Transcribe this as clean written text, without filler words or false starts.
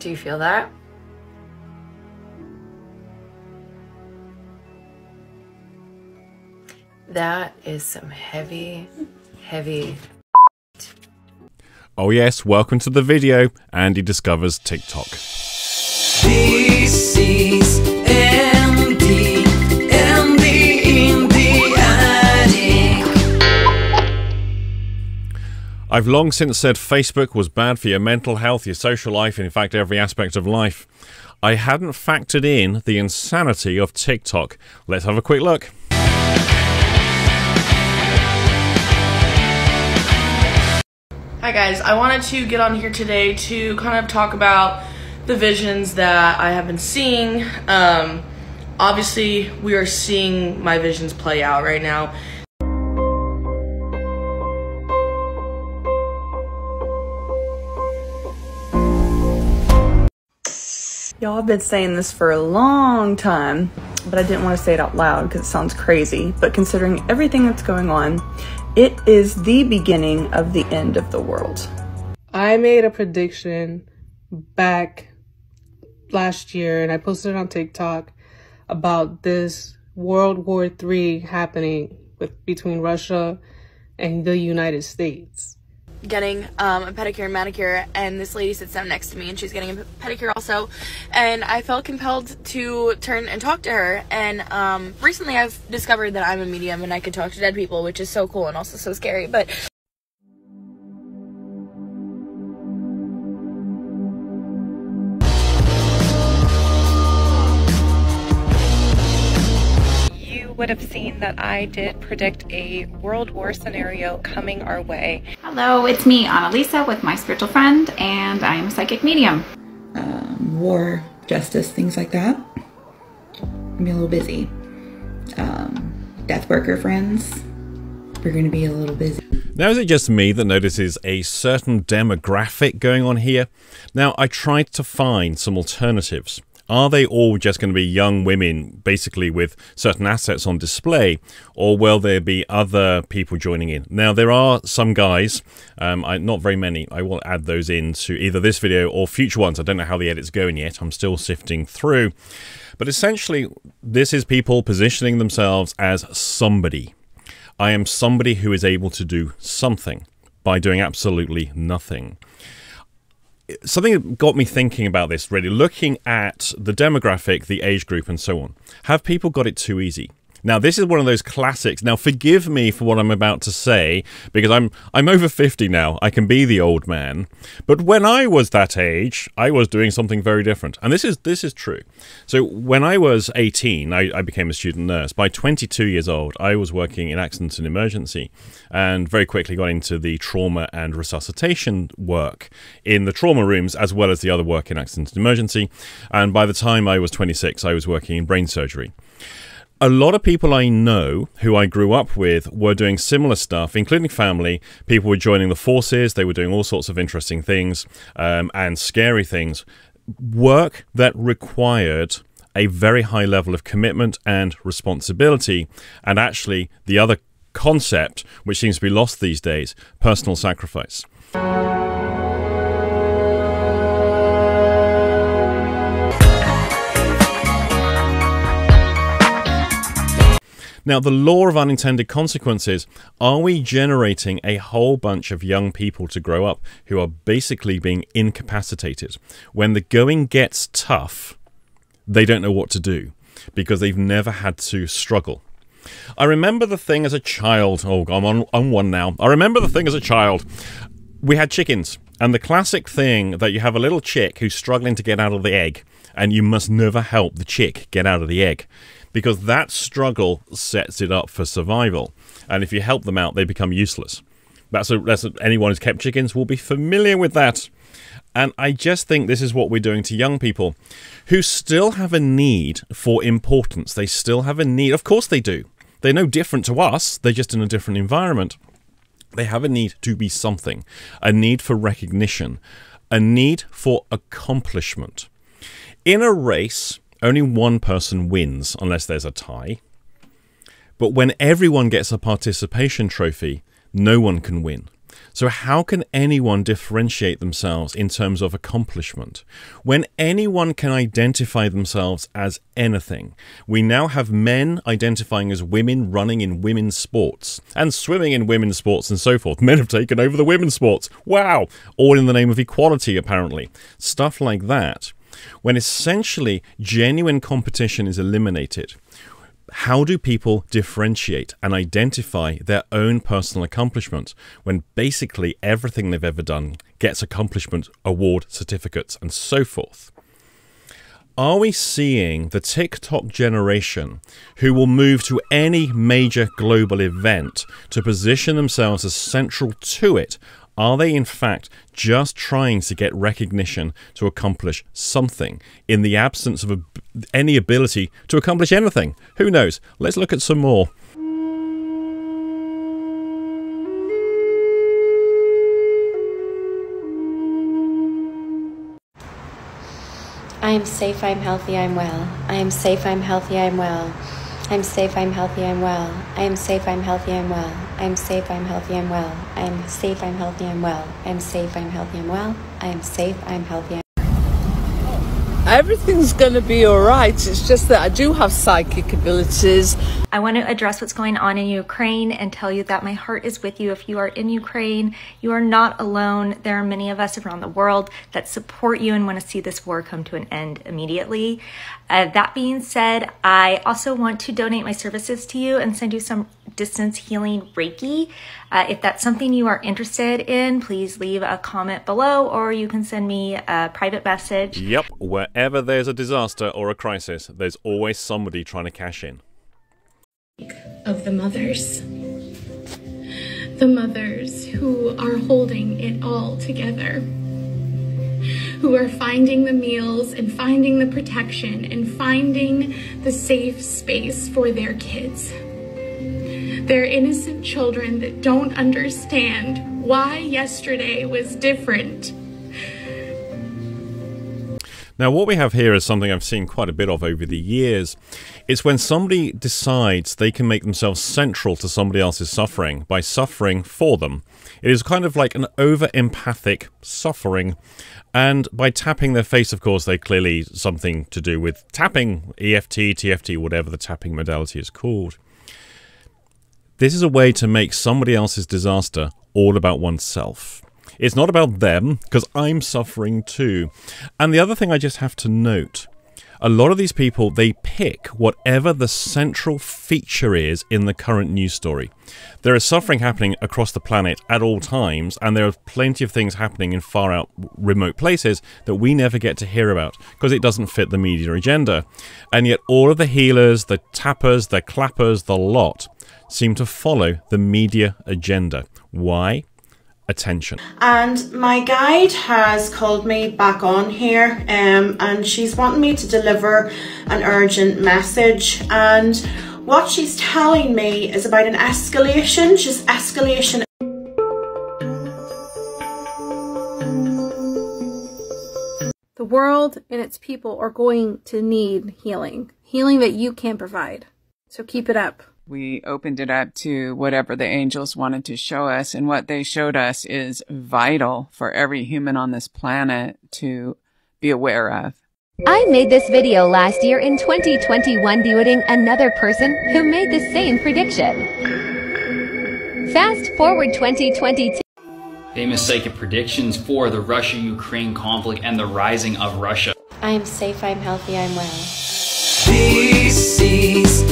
Do you feel that? That is some heavy, heavy. Oh yes, welcome to the video. Andy discovers TikTok. This is Andy in the attic. I've long since said Facebook was bad for your mental health, your social life, and in fact every aspect of life. I hadn't factored in the insanity of TikTok. Let's have a quick look. Hi guys, I wanted to get on here today to kind of talk about the visions that I have been seeing. Obviously, we are seeing my visions play out right now. Y'all have been saying this for a long time, but I didn't want to say it out loud because it sounds crazy. But considering everything that's going on, it is the beginning of the end of the world. I made a prediction back last year and I posted it on TikTok about this World War III happening between Russia and the United States. Getting a pedicure and manicure, and this lady sits down next to me and she's getting a pedicure also, and I felt compelled to turn and talk to her. And recently I've discovered that I'm a medium and I can talk to dead people, which is so cool and also so scary. But would have seen that I did predict a world war scenario coming our way. Hello, it's me, Annalisa, with my spiritual friend, and I am a psychic medium. War, justice, things like that. I'm gonna be a little busy. Death worker friends, we're gonna be a little busy. Now, is it just me that notices a certain demographic going on here? Now, I tried to find some alternatives. Are they all just going to be young women, basically with certain assets on display, or will there be other people joining in? Now, there are some guys, not very many. I will add those into either this video or future ones. I don't know how the edit's going yet. I'm still sifting through. But essentially, this is people positioning themselves as somebody. I am somebody who is able to do something by doing absolutely nothing. Something that got me thinking about this, really, looking at the demographic, the age group, and so on. Have people got it too easy? Now, this is one of those classics. Now, forgive me for what I'm about to say, because I'm over 50 now. I can be the old man. But when I was that age, I was doing something very different. And this is true. So when I was 18, I became a student nurse. By 22 years old, I was working in accident and emergency, and very quickly got into the trauma and resuscitation work in the trauma rooms, as well as the other work in accident and emergency. And by the time I was 26, I was working in brain surgery. A lot of people I know who I grew up with were doing similar stuff, including family. People were joining the forces. They were doing all sorts of interesting things and scary things. Work that required a very high level of commitment and responsibility. And actually, the other concept, which seems to be lost these days, personal sacrifice. Now, the law of unintended consequences, are we generating a whole bunch of young people to grow up who are basically being incapacitated? When the going gets tough, they don't know what to do because they've never had to struggle. I remember the thing as a child. Oh, I'm on one now. I remember the thing as a child. We had chickens, and the classic thing that you have a little chick who's struggling to get out of the egg, and you must never help the chick get out of the egg, because that struggle sets it up for survival. And if you help them out, they become useless. Anyone who's kept chickens will be familiar with that. And I just think this is what we're doing to young people who still have a need for importance. They still have a need. Of course they do. They're no different to us. They're just in a different environment. They have a need to be something, a need for recognition, a need for accomplishment. In a race, only one person wins unless there's a tie. But when everyone gets a participation trophy, no one can win. So how can anyone differentiate themselves in terms of accomplishment? When anyone can identify themselves as anything, we now have men identifying as women running in women's sports and swimming in women's sports and so forth. Men have taken over the women's sports. Wow! All in the name of equality, apparently. Stuff like that. When essentially genuine competition is eliminated, how do people differentiate and identify their own personal accomplishment when basically everything they've ever done gets accomplishment, award, certificates, and so forth? Are we seeing the TikTok generation who will move to any major global event to position themselves as central to it? Are they in fact just trying to get recognition to accomplish something in the absence of any ability to accomplish anything? Who knows? Let's look at some more. I am safe, I'm healthy, I'm well. I am safe, I'm healthy, I'm well. I'm safe, I'm healthy, I'm well. I am safe, I'm healthy, I'm well. I am safe, I'm healthy, I'm well. I am safe, I'm healthy, I'm well. I am safe, I'm healthy, I'm well. I am safe, I'm healthy, I'm Everything's gonna be alright. It's just that I do have psychic abilities. I want to address what's going on in Ukraine and tell you that my heart is with you. If you are in Ukraine, you are not alone. There are many of us around the world that support you and want to see this war come to an end immediately. That being said, I also want to donate my services to you and send you some distance healing Reiki. If that's something you are interested in, please leave a comment below, or you can send me a private message. Yep, wherever there's a disaster or a crisis, there's always somebody trying to cash in. Of the mothers who are holding it all together, who are finding the meals and finding the protection and finding the safe space for their kids. They're innocent children that don't understand why yesterday was different. Now, what we have here is something I've seen quite a bit of over the years. It's when somebody decides they can make themselves central to somebody else's suffering by suffering for them. It is kind of like an over-empathic suffering. And by tapping their face, of course, they clearly something to do with tapping, EFT, TFT, whatever the tapping modality is called. This is a way to make somebody else's disaster all about oneself. It's not about them, because I'm suffering too. And the other thing I just have to note, a lot of these people, they pick whatever the central feature is in the current news story. There is suffering happening across the planet at all times, and there are plenty of things happening in far out remote places that we never get to hear about because it doesn't fit the media agenda. And yet all of the healers, the tappers, the clappers, the lot seem to follow the media agenda. Why? Attention. And my guide has called me back on here and she's wanting me to deliver an urgent message, and what she's telling me is about an escalation, just escalation. The world and its people are going to need healing that you can provide. So keep it up. We opened it up to whatever the angels wanted to show us, and what they showed us is vital for every human on this planet to be aware of. I made this video last year in 2021 debuting another person who made the same prediction. Fast forward 2022. Famous psychic predictions for the Russia-Ukraine conflict and the rising of Russia. I am safe, I'm healthy, I'm well. This is